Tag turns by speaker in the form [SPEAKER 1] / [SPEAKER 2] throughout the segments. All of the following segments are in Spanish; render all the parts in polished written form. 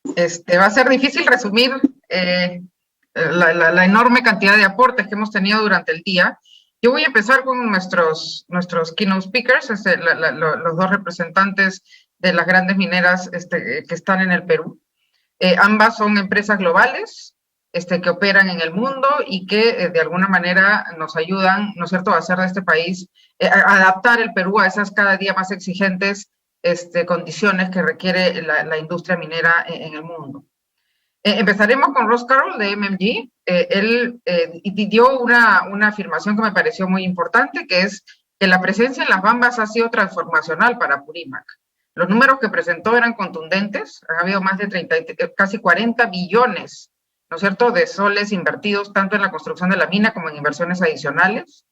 [SPEAKER 1] Va a ser difícil resumir la enorme cantidad de aportes que hemos tenido durante el día. Yo voy a empezar con nuestros keynote speakers, los dos representantes de las grandes mineras que están en el Perú. Ambas son empresas globales que operan en el mundo y que de alguna manera nos ayudan, ¿no es cierto?, a hacer de este país, a adaptar el Perú a esas cada día más exigentes condiciones que requiere la industria minera en el mundo. Empezaremos con Ross Carroll de MMG. Él dio una afirmación que me pareció muy importante, que es que la presencia en las Bambas ha sido transformacional para Apurímac. Los números que presentó eran contundentes, ha habido más de casi 40 billones, ¿no es cierto?, de soles invertidos tanto en la construcción de la mina como en inversiones adicionales.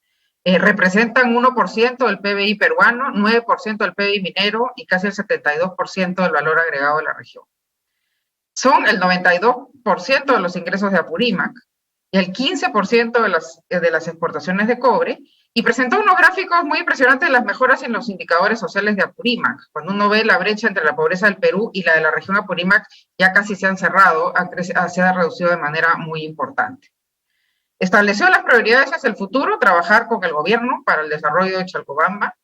[SPEAKER 1] Representan 1% del PBI peruano, 9% del PBI minero y casi el 72% del valor agregado de la región. Son el 92% de los ingresos de Apurímac y el 15% de las exportaciones de cobre, y presentó unos gráficos muy impresionantes de las mejoras en los indicadores sociales de Apurímac. Cuando uno ve la brecha entre la pobreza del Perú y la de la región Apurímac, ya casi se han cerrado, se ha reducido de manera muy importante. Estableció las prioridades hacia el futuro, trabajar con el gobierno para el desarrollo de Chalcobamba,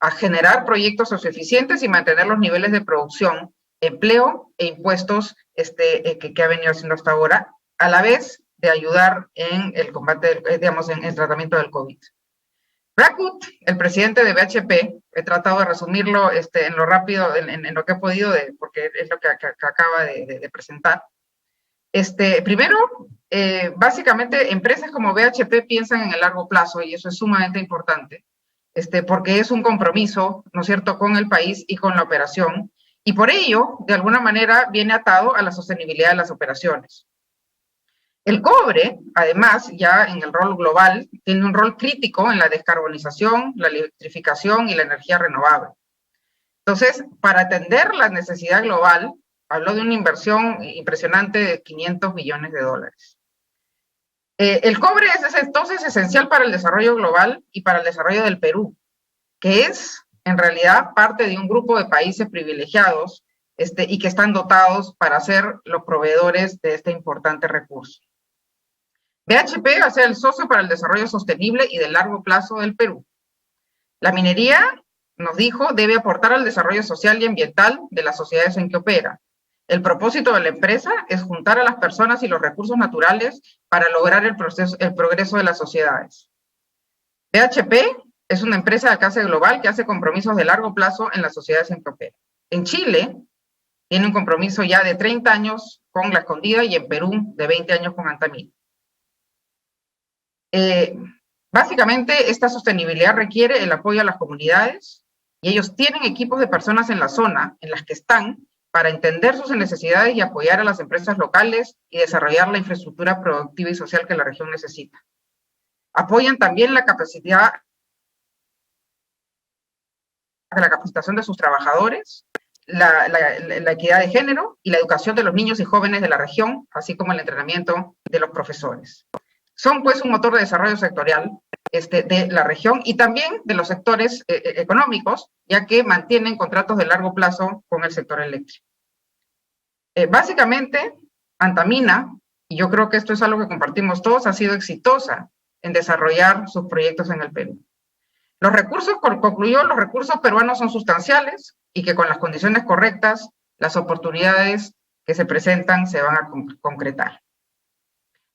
[SPEAKER 1] a generar proyectos socioeficientes y mantener los niveles de producción, empleo e impuestos que ha venido haciendo hasta ahora, a la vez de ayudar en el combate, digamos, en el tratamiento del COVID. Brackwood, el presidente de BHP, he tratado de resumirlo en lo rápido, en lo que he podido, porque es lo que acaba de presentar. Primero, básicamente, empresas como BHP piensan en el largo plazo, y eso es sumamente importante, porque es un compromiso, ¿no es cierto?, con el país y con la operación, y por ello, de alguna manera, viene atado a la sostenibilidad de las operaciones. El cobre, además, ya en el rol global, tiene un rol crítico en la descarbonización, la electrificación y la energía renovable. Entonces, para atender la necesidad global, habló de una inversión impresionante de $500 billones. El cobre es entonces esencial para el desarrollo global y para el desarrollo del Perú, que es en realidad parte de un grupo de países privilegiados y que están dotados para ser los proveedores de este importante recurso. BHP va a ser el socio para el desarrollo sostenible y de largo plazo del Perú. La minería, nos dijo, debe aportar al desarrollo social y ambiental de las sociedades en que opera. El propósito de la empresa es juntar a las personas y los recursos naturales para lograr el progreso de las sociedades. BHP es una empresa de alcance global que hace compromisos de largo plazo en las sociedades en que opera. En Chile, tiene un compromiso ya de 30 años con La Escondida y en Perú de 20 años con Antamina. Básicamente, esta sostenibilidad requiere el apoyo a las comunidades y ellos tienen equipos de personas en la zona en las que están para entender sus necesidades y apoyar a las empresas locales y desarrollar la infraestructura productiva y social que la región necesita. Apoyan también la capacitación de sus trabajadores, la equidad de género y la educación de los niños y jóvenes de la región, así como el entrenamiento de los profesores. Son pues un motor de desarrollo sectorial de la región y también de los sectores económicos, ya que mantienen contratos de largo plazo con el sector eléctrico. Básicamente, Antamina, y yo creo que esto es algo que compartimos todos, ha sido exitosa en desarrollar sus proyectos en el Perú. Concluyó, los recursos peruanos son sustanciales y que con las condiciones correctas, las oportunidades que se presentan se van a concretar.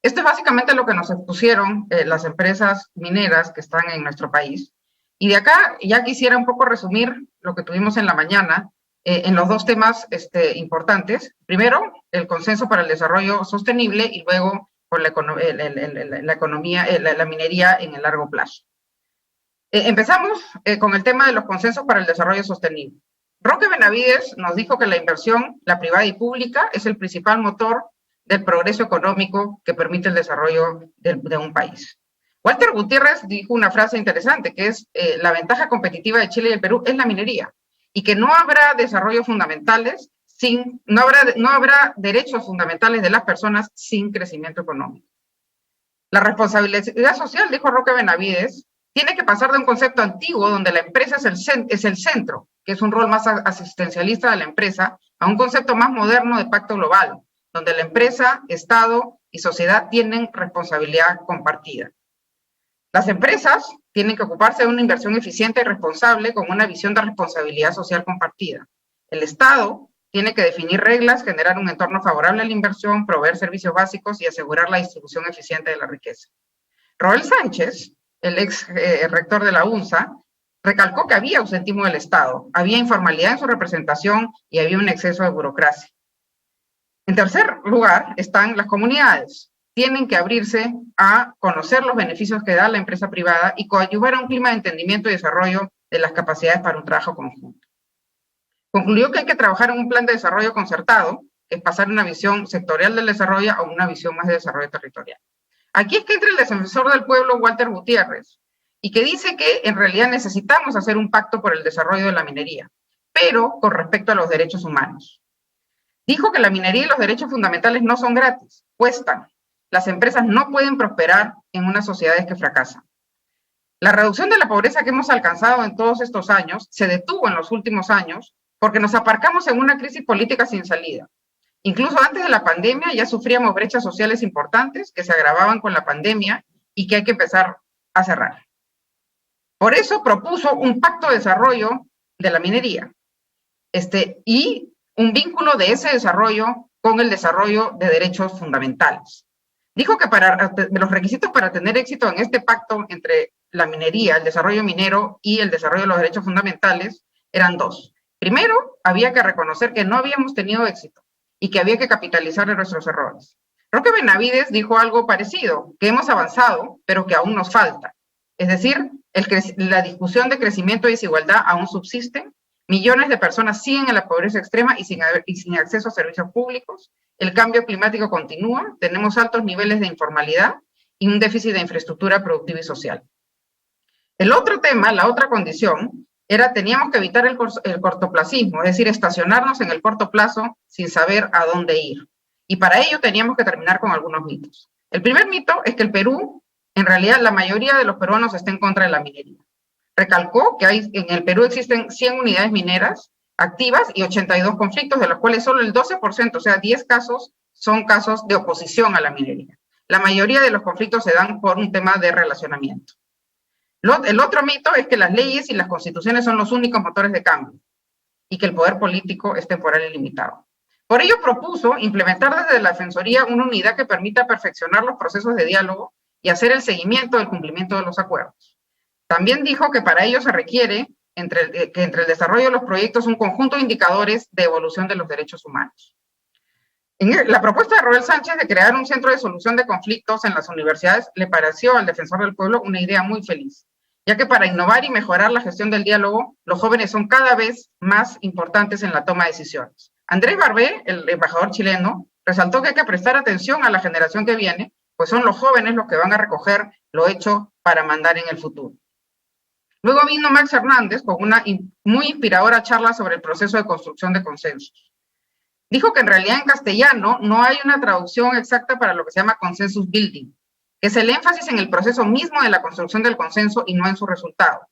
[SPEAKER 1] Esto es básicamente lo que nos expusieron las empresas mineras que están en nuestro país. Y de acá ya quisiera un poco resumir lo que tuvimos en la mañana en los dos temas importantes. Primero, el consenso para el desarrollo sostenible y luego con la minería en el largo plazo. Empezamos con el tema de los consensos para el desarrollo sostenible. Roque Benavides nos dijo que la inversión, la privada y pública, es el principal motor del progreso económico que permite el desarrollo de un país. Walter Gutiérrez dijo una frase interesante, que es la ventaja competitiva de Chile y el Perú es la minería, y que no habrá desarrollos fundamentales no habrá derechos fundamentales de las personas sin crecimiento económico. La responsabilidad social, dijo Roque Benavides, tiene que pasar de un concepto antiguo donde la empresa es el centro que es un rol más asistencialista de la empresa, a un concepto más moderno de pacto global, donde la empresa, Estado y sociedad tienen responsabilidad compartida. Las empresas tienen que ocuparse de una inversión eficiente y responsable con una visión de responsabilidad social compartida. El Estado tiene que definir reglas, generar un entorno favorable a la inversión, proveer servicios básicos y asegurar la distribución eficiente de la riqueza. Roel Sánchez, el ex rector de la UNSA, recalcó que había ausentismo del Estado, había informalidad en su representación y había un exceso de burocracia. En tercer lugar están las comunidades. Tienen que abrirse a conocer los beneficios que da la empresa privada y coadyuvar a un clima de entendimiento y desarrollo de las capacidades para un trabajo conjunto. Concluyó que hay que trabajar en un plan de desarrollo concertado, que es pasar una visión sectorial del desarrollo a una visión más de desarrollo territorial. Aquí es que entra el defensor del pueblo, Walter Gutiérrez, y que dice que en realidad necesitamos hacer un pacto por el desarrollo de la minería, pero con respecto a los derechos humanos. Dijo que la minería y los derechos fundamentales no son gratis, cuestan. Las empresas no pueden prosperar en unas sociedades que fracasan. La reducción de la pobreza que hemos alcanzado en todos estos años se detuvo en los últimos años porque nos aparcamos en una crisis política sin salida. Incluso antes de la pandemia ya sufríamos brechas sociales importantes que se agravaban con la pandemia y que hay que empezar a cerrar. Por eso propuso un pacto de desarrollo de la minería y un vínculo de ese desarrollo con el desarrollo de derechos fundamentales. Dijo que los requisitos para tener éxito en este pacto entre la minería, el desarrollo minero y el desarrollo de los derechos fundamentales eran dos. Primero, había que reconocer que no habíamos tenido éxito y que había que capitalizar en nuestros errores. Roque Benavides dijo algo parecido, que hemos avanzado, pero que aún nos falta. Es decir, la discusión de crecimiento y desigualdad aún subsiste, millones de personas siguen en la pobreza extrema y sin acceso a servicios públicos, el cambio climático continúa, tenemos altos niveles de informalidad y un déficit de infraestructura productiva y social. El otro tema, la otra condición, teníamos que evitar el cortoplacismo, es decir, estacionarnos en el corto plazo sin saber a dónde ir. Y para ello teníamos que terminar con algunos mitos. El primer mito es que el Perú, en realidad la mayoría de los peruanos está en contra de la minería. Recalcó que en el Perú existen 100 unidades mineras activas y 82 conflictos, de los cuales solo el 12%, o sea, 10 casos, son casos de oposición a la minería. La mayoría de los conflictos se dan por un tema de relacionamiento. El otro mito es que las leyes y las constituciones son los únicos motores de cambio y que el poder político es temporal y limitado. Por ello propuso implementar desde la Defensoría una unidad que permita perfeccionar los procesos de diálogo y hacer el seguimiento del cumplimiento de los acuerdos. También dijo que para ello se requiere que entre el desarrollo de los proyectos un conjunto de indicadores de evolución de los derechos humanos. La propuesta de Roel Sánchez de crear un centro de solución de conflictos en las universidades le pareció al defensor del pueblo una idea muy feliz, ya que para innovar y mejorar la gestión del diálogo, los jóvenes son cada vez más importantes en la toma de decisiones. Andrés Barbé, el embajador chileno, resaltó que hay que prestar atención a la generación que viene, pues son los jóvenes los que van a recoger lo hecho para mandar en el futuro. Luego vino Max Hernández con una muy inspiradora charla sobre el proceso de construcción de consensos. Dijo que en realidad en castellano no hay una traducción exacta para lo que se llama consensus building, que es el énfasis en el proceso mismo de la construcción del consenso y no en su resultado.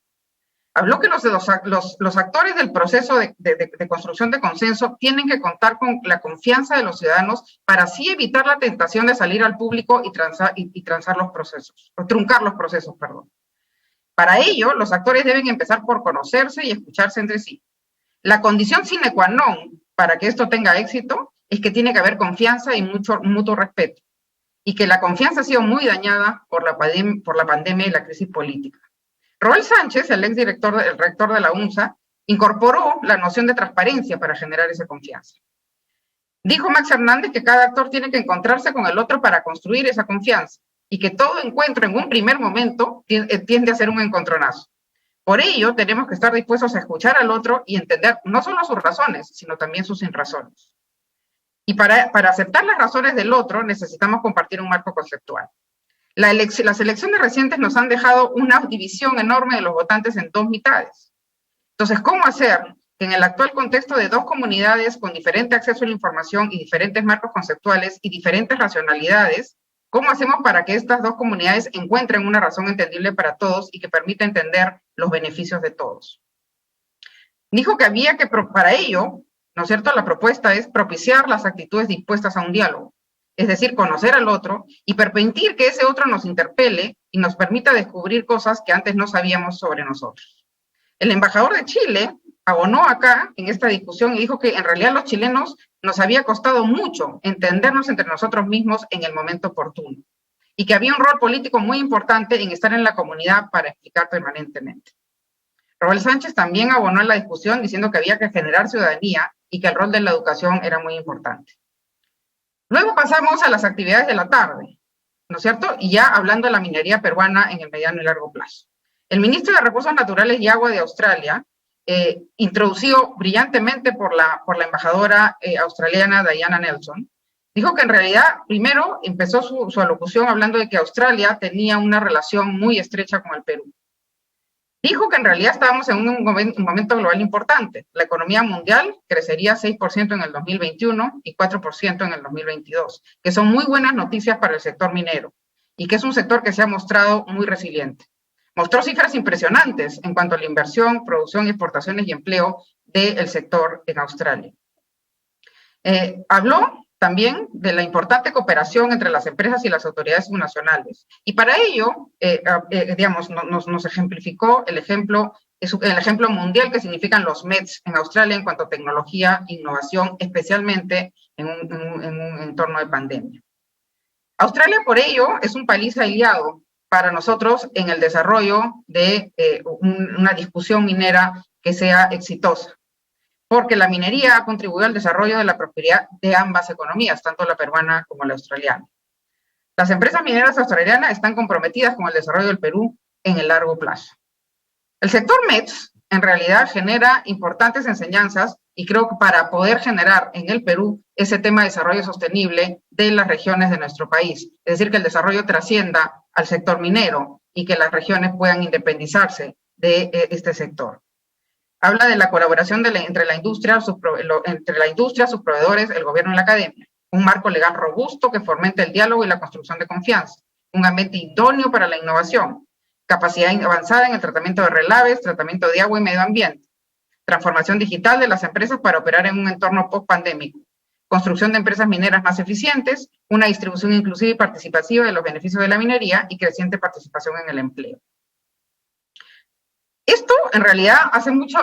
[SPEAKER 1] Habló que los actores del proceso de construcción de consenso tienen que contar con la confianza de los ciudadanos para así evitar la tentación de salir al público y transar los procesos, o truncar los procesos, perdón. Para ello, los actores deben empezar por conocerse y escucharse entre sí. La condición sine qua non para que esto tenga éxito es que tiene que haber confianza y mucho mutuo respeto, y que la confianza ha sido muy dañada por la pandemia y la crisis política. Roel Sánchez, el rector de la UNSA, incorporó la noción de transparencia para generar esa confianza. Dijo Max Hernández que cada actor tiene que encontrarse con el otro para construir esa confianza, y que todo encuentro en un primer momento tiende a ser un encontronazo. Por ello, tenemos que estar dispuestos a escuchar al otro y entender no solo sus razones, sino también sus sinrazones. Y para aceptar las razones del otro, necesitamos compartir un marco conceptual. Las elecciones recientes nos han dejado una división enorme de los votantes en dos mitades. Entonces, ¿cómo hacer que en el actual contexto de dos comunidades con diferente acceso a la información y diferentes marcos conceptuales y diferentes racionalidades, cómo hacemos para que estas dos comunidades encuentren una razón entendible para todos y que permita entender los beneficios de todos? Dijo que había que, para ello, ¿no es cierto?, la propuesta es propiciar las actitudes dispuestas a un diálogo, es decir, conocer al otro y permitir que ese otro nos interpele y nos permita descubrir cosas que antes no sabíamos sobre nosotros. El embajador de Chile abonó acá en esta discusión y dijo que en realidad los chilenos nos había costado mucho entendernos entre nosotros mismos en el momento oportuno y que había un rol político muy importante en estar en la comunidad para explicar permanentemente. Roel Sánchez también abonó en la discusión diciendo que había que generar ciudadanía y que el rol de la educación era muy importante. Luego pasamos a las actividades de la tarde, ¿no es cierto? Y ya hablando de la minería peruana en el mediano y largo plazo. El ministro de Recursos Naturales y Agua de Australia, introducido brillantemente por la embajadora australiana Diana Nelson, dijo que en realidad, primero empezó su alocución hablando de que Australia tenía una relación muy estrecha con el Perú. Dijo que en realidad estábamos en un momento global importante. La economía mundial crecería 6% en el 2021 y 4% en el 2022, que son muy buenas noticias para el sector minero y que es un sector que se ha mostrado muy resiliente. Mostró cifras impresionantes en cuanto a la inversión, producción, exportaciones y empleo del sector en Australia. Habló también de la importante cooperación entre las empresas y las autoridades subnacionales. Y para ello, digamos, nos ejemplificó el ejemplo mundial que significan los METs en Australia en cuanto a tecnología e innovación, especialmente en un entorno de pandemia. Australia, por ello, es un país aliado para nosotros en el desarrollo de una discusión minera que sea exitosa, porque la minería ha contribuido al desarrollo de la prosperidad de ambas economías, tanto la peruana como la australiana. Las empresas mineras australianas están comprometidas con el desarrollo del Perú en el largo plazo. El sector METS en realidad genera importantes enseñanzas y creo que para poder generar en el Perú ese tema de desarrollo sostenible de las regiones de nuestro país, es decir, que el desarrollo trascienda al sector minero y que las regiones puedan independizarse de este sector. Habla de la colaboración entre la industria, sus proveedores, el gobierno y la academia. Un marco legal robusto que fomente el diálogo y la construcción de confianza. Un ambiente idóneo para la innovación. Capacidad avanzada en el tratamiento de relaves, tratamiento de agua y medio ambiente. Transformación digital de las empresas para operar en un entorno post-pandémico. Construcción de empresas mineras más eficientes. Una distribución inclusiva y participativa de los beneficios de la minería y creciente participación en el empleo. Esto, en realidad,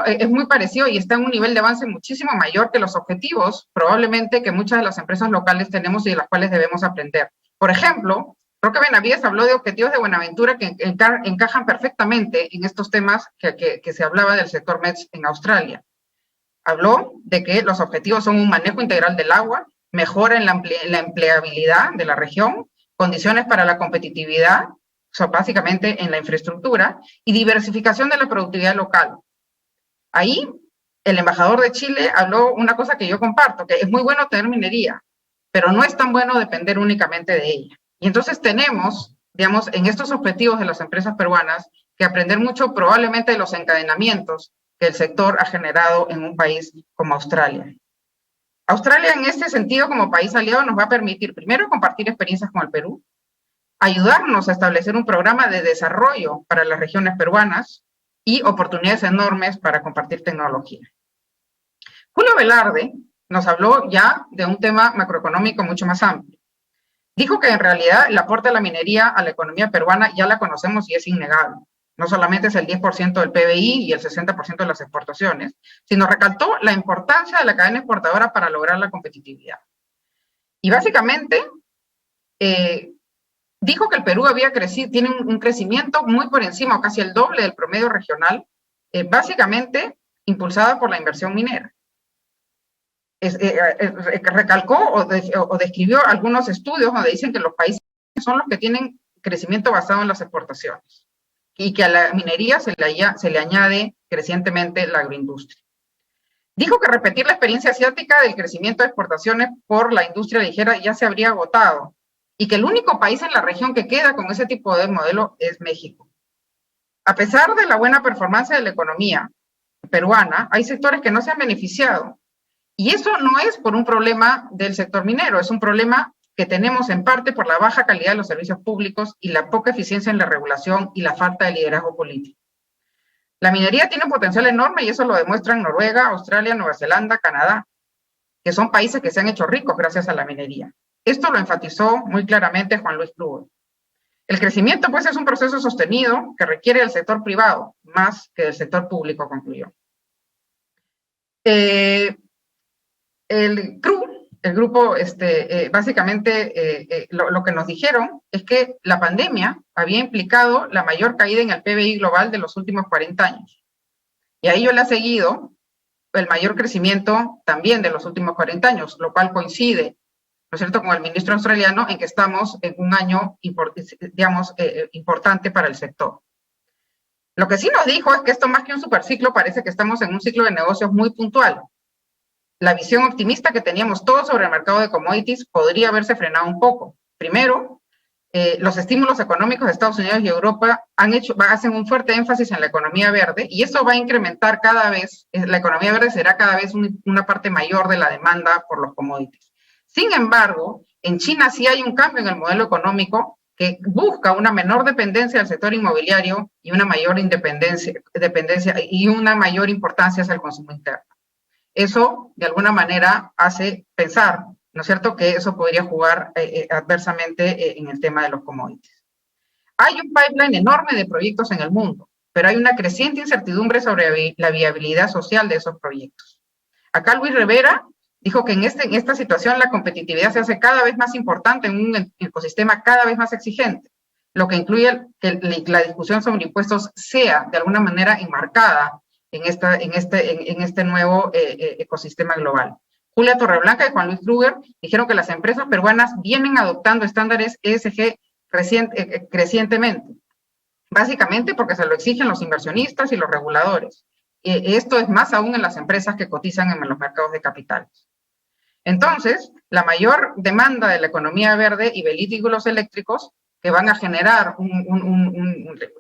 [SPEAKER 1] es muy parecido y está en un nivel de avance muchísimo mayor que los objetivos, probablemente, que muchas de las empresas locales tenemos y de las cuales debemos aprender. Por ejemplo, Roque Benavides habló de objetivos de Buenaventura que encajan perfectamente en estos temas que se hablaba del sector METS en Australia. Habló de que los objetivos son un manejo integral del agua, mejora en la empleabilidad de la región, condiciones para la competitividad, básicamente en la infraestructura, y diversificación de la productividad local. Ahí, el embajador de Chile habló una cosa que yo comparto, que es muy bueno tener minería, pero no es tan bueno depender únicamente de ella. Y entonces tenemos, digamos, en estos objetivos de las empresas peruanas, que aprender mucho probablemente de los encadenamientos que el sector ha generado en un país como Australia. Australia, en este sentido, como país aliado, nos va a permitir, primero, compartir experiencias con el Perú, ayudarnos a establecer un programa de desarrollo para las regiones peruanas y oportunidades enormes para compartir tecnología. Julio Velarde nos habló ya de un tema macroeconómico mucho más amplio. Dijo que en realidad el aporte de la minería a la economía peruana ya la conocemos y es innegable. No solamente es el 10% del PBI y el 60% de las exportaciones, sino recalcó la importancia de la cadena exportadora para lograr la competitividad. Y básicamente, dijo que el Perú había crecido, tiene un crecimiento muy por encima, o casi el doble del promedio regional, básicamente impulsada por la inversión minera. Recalcó o describió algunos estudios donde dicen que los países son los que tienen crecimiento basado en las exportaciones y que a la minería se le añade crecientemente la agroindustria. Dijo que repetir la experiencia asiática del crecimiento de exportaciones por la industria ligera ya se habría agotado, y que el único país en la región que queda con ese tipo de modelo es México. A pesar de la buena performance de la economía peruana, hay sectores que no se han beneficiado. Y eso no es por un problema del sector minero, es un problema que tenemos en parte por la baja calidad de los servicios públicos y la poca eficiencia en la regulación y la falta de liderazgo político. La minería tiene un potencial enorme y eso lo demuestran Noruega, Australia, Nueva Zelanda, Canadá, que son países que se han hecho ricos gracias a la minería. Esto lo enfatizó muy claramente Juan Luis Kruger. El crecimiento, pues, es un proceso sostenido que requiere del sector privado más que del sector público, concluyó. El CRU, el grupo, básicamente lo que nos dijeron es que la pandemia había implicado la mayor caída en el PBI global de los últimos 40 años. Y a ello le ha seguido el mayor crecimiento también de los últimos 40 años, lo cual coincide, ¿no es cierto?, con el ministro australiano en que estamos en un año, digamos, importante para el sector. Lo que sí nos dijo es que esto más que un superciclo parece que estamos en un ciclo de negocios muy puntual. La visión optimista que teníamos todos sobre el mercado de commodities podría haberse frenado un poco. Primero, los estímulos económicos de Estados Unidos y Europa hacen un fuerte énfasis en la economía verde y eso va a incrementar cada vez, la economía verde será cada vez una parte mayor de la demanda por los commodities. Sin embargo, en China sí hay un cambio en el modelo económico que busca una menor dependencia del sector inmobiliario y una mayor dependencia y una mayor importancia hacia el consumo interno. Eso, de alguna manera, hace pensar, ¿no es cierto?, que eso podría jugar adversamente en el tema de los commodities. Hay un pipeline enorme de proyectos en el mundo, pero hay una creciente incertidumbre sobre la viabilidad social de esos proyectos. Acá Luis Rivera dijo que en esta situación la competitividad se hace cada vez más importante en un ecosistema cada vez más exigente, lo que incluye que la discusión sobre impuestos sea de alguna manera enmarcada en este nuevo ecosistema global. Julia Torreblanca y Juan Luis Kruger dijeron que las empresas peruanas vienen adoptando estándares ESG crecientemente, básicamente porque se lo exigen los inversionistas y los reguladores. Esto es más aún en las empresas que cotizan en los mercados de capitales. Entonces, la mayor demanda de la economía verde y vehículos eléctricos que van a generar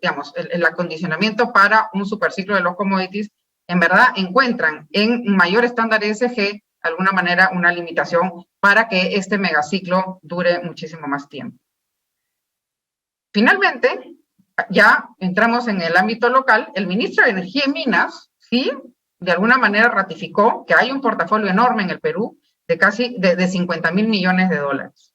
[SPEAKER 1] digamos, el acondicionamiento para un superciclo de los commodities, en verdad encuentran en mayor estándar ESG, de alguna manera, una limitación para que este megaciclo dure muchísimo más tiempo. Finalmente, ya entramos en el ámbito local, el ministro de Energía y Minas, sí, de alguna manera ratificó que hay un portafolio enorme en el Perú de casi de 50.000 millones de dólares.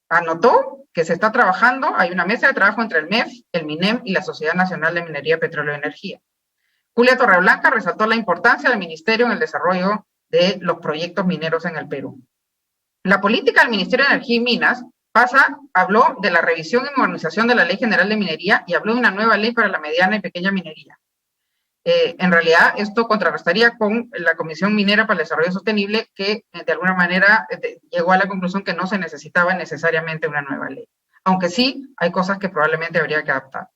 [SPEAKER 1] Anotó que se está trabajando, hay una mesa de trabajo entre el MEF, el MINEM y la Sociedad Nacional de Minería, Petróleo y Energía. Julia Torreblanca resaltó la importancia del ministerio en el desarrollo de los proyectos mineros en el Perú. La política del Ministerio de Energía y Minas habló de la revisión y modernización de la Ley General de Minería y habló de una nueva ley para la mediana y pequeña minería. En realidad, esto contrarrestaría con la Comisión Minera para el Desarrollo Sostenible, que de alguna manera llegó a la conclusión que no se necesitaba necesariamente una nueva ley, aunque sí hay cosas que probablemente habría que adaptar.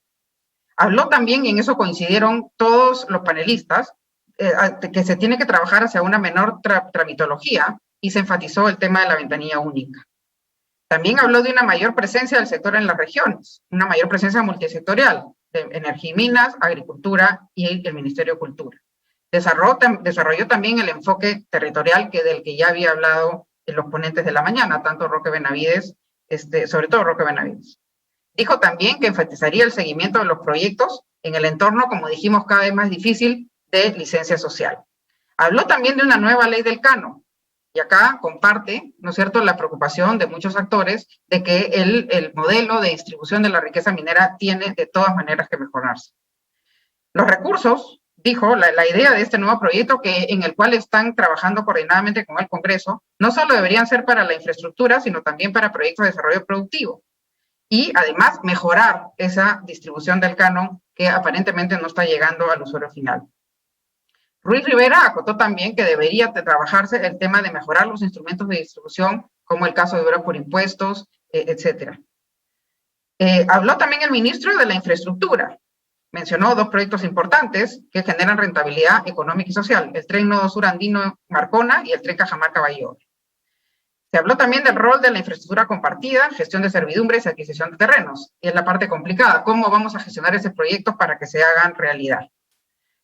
[SPEAKER 1] Habló también, y en eso coincidieron todos los panelistas, que se tiene que trabajar hacia una menor tramitología y se enfatizó el tema de la ventanilla única. También habló de una mayor presencia del sector en las regiones, una mayor presencia multisectorial, de energía y minas, agricultura y el Ministerio de Cultura. Desarrolló también el enfoque territorial del que ya había hablado en los ponentes de la mañana, tanto Roque Benavides, sobre todo Roque Benavides. Dijo también que enfatizaría el seguimiento de los proyectos en el entorno, como dijimos, cada vez más difícil de licencia social. Habló también de una nueva ley del canon, y acá comparte, ¿no es cierto?, la preocupación de muchos actores de que el modelo de distribución de la riqueza minera tiene de todas maneras que mejorarse. Los recursos, dijo, la idea de este nuevo proyecto en el cual están trabajando coordinadamente con el Congreso, no solo deberían ser para la infraestructura, sino también para proyectos de desarrollo productivo. Y además mejorar esa distribución del canon que aparentemente no está llegando al usuario final. Ruiz Rivera acotó también que debería trabajarse el tema de mejorar los instrumentos de distribución, como el caso de obra por impuestos, etc. Habló también el ministro de la infraestructura. Mencionó dos proyectos importantes que generan rentabilidad económica y social, el Tren Nodo Sur Andino Marcona y el Tren Cajamarca-Bayobre. Se habló también del rol de la infraestructura compartida, gestión de servidumbres y adquisición de terrenos. Y es la parte complicada, ¿cómo vamos a gestionar esos proyectos para que se hagan realidad?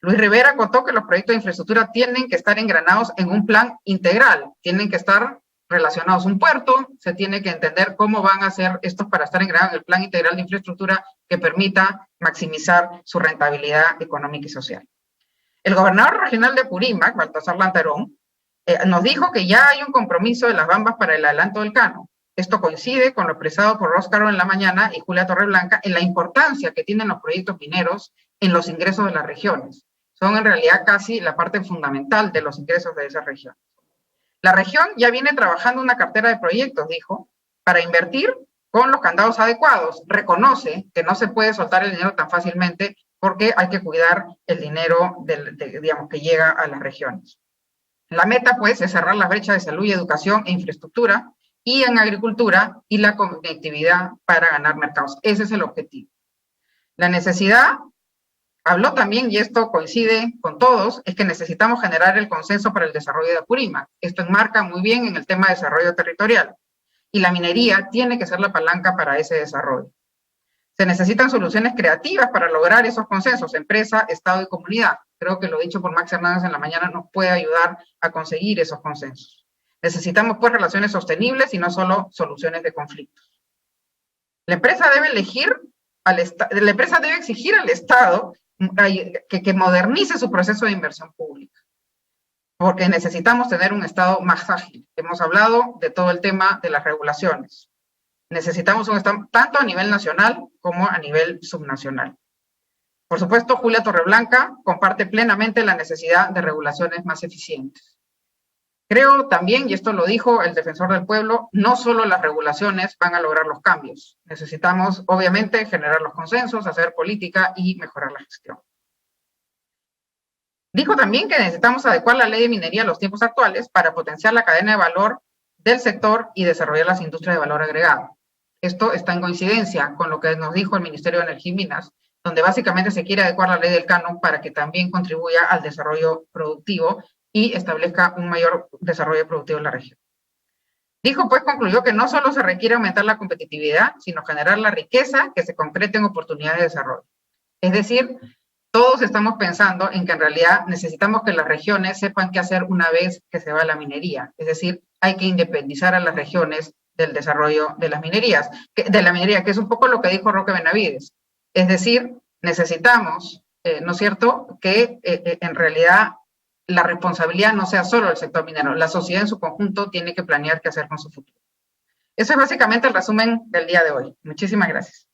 [SPEAKER 1] Luis Rivera acotó que los proyectos de infraestructura tienen que estar engranados en un plan integral, tienen que estar, ¿no relacionados. Un puerto, se tiene que entender cómo van a hacer estos para estar integrados en el Plan Integral de Infraestructura que permita maximizar su rentabilidad económica y social. El gobernador regional de Apurímac, Baltasar Lantarón, nos dijo que ya hay un compromiso de las Bambas para el adelanto del Cano. Esto coincide con lo expresado por Óscar en la mañana y Julia Torreblanca en la importancia que tienen los proyectos mineros en los ingresos de las regiones. Son en realidad casi la parte fundamental de los ingresos de esa región. La región ya viene trabajando una cartera de proyectos, dijo, para invertir con los candados adecuados. Reconoce que no se puede soltar el dinero tan fácilmente porque hay que cuidar el dinero digamos, que llega a las regiones. La meta, pues, es cerrar las brechas de salud y educación e infraestructura y en agricultura y la conectividad para ganar mercados. Ese es el objetivo. La necesidad, habló también, y esto coincide con todos, es que necesitamos generar el consenso para el desarrollo de Apurímac. Esto enmarca muy bien en el tema de desarrollo territorial. Y la minería tiene que ser la palanca para ese desarrollo. Se necesitan soluciones creativas para lograr esos consensos, empresa, Estado y comunidad. Creo que lo dicho por Max Hernández en la mañana nos puede ayudar a conseguir esos consensos. Necesitamos, pues, relaciones sostenibles y no solo soluciones de conflictos. La empresa debe exigir al Estado que modernice su proceso de inversión pública, porque necesitamos tener un Estado más ágil. Hemos hablado de todo el tema de las regulaciones. Necesitamos un Estado tanto a nivel nacional como a nivel subnacional. Por supuesto, Julia Torreblanca comparte plenamente la necesidad de regulaciones más eficientes. Creo también, y esto lo dijo el defensor del pueblo, no solo las regulaciones van a lograr los cambios. Necesitamos, obviamente, generar los consensos, hacer política y mejorar la gestión. Dijo también que necesitamos adecuar la ley de minería a los tiempos actuales para potenciar la cadena de valor del sector y desarrollar las industrias de valor agregado. Esto está en coincidencia con lo que nos dijo el Ministerio de Energía y Minas, donde básicamente se quiere adecuar la ley del canon para que también contribuya al desarrollo productivo y establezca un mayor desarrollo productivo en la región. Dijo, pues, concluyó que no solo se requiere aumentar la competitividad, sino generar la riqueza que se concrete en oportunidades de desarrollo. Es decir, todos estamos pensando en que en realidad necesitamos que las regiones sepan qué hacer una vez que se va la minería. Es decir, hay que independizar a las regiones del desarrollo de las minerías, que es un poco lo que dijo Roque Benavides. Es decir, necesitamos, ¿no es cierto?, que en realidad la responsabilidad no sea solo del sector minero, la sociedad en su conjunto tiene que planear qué hacer con su futuro. Eso es básicamente el resumen del día de hoy. Muchísimas gracias.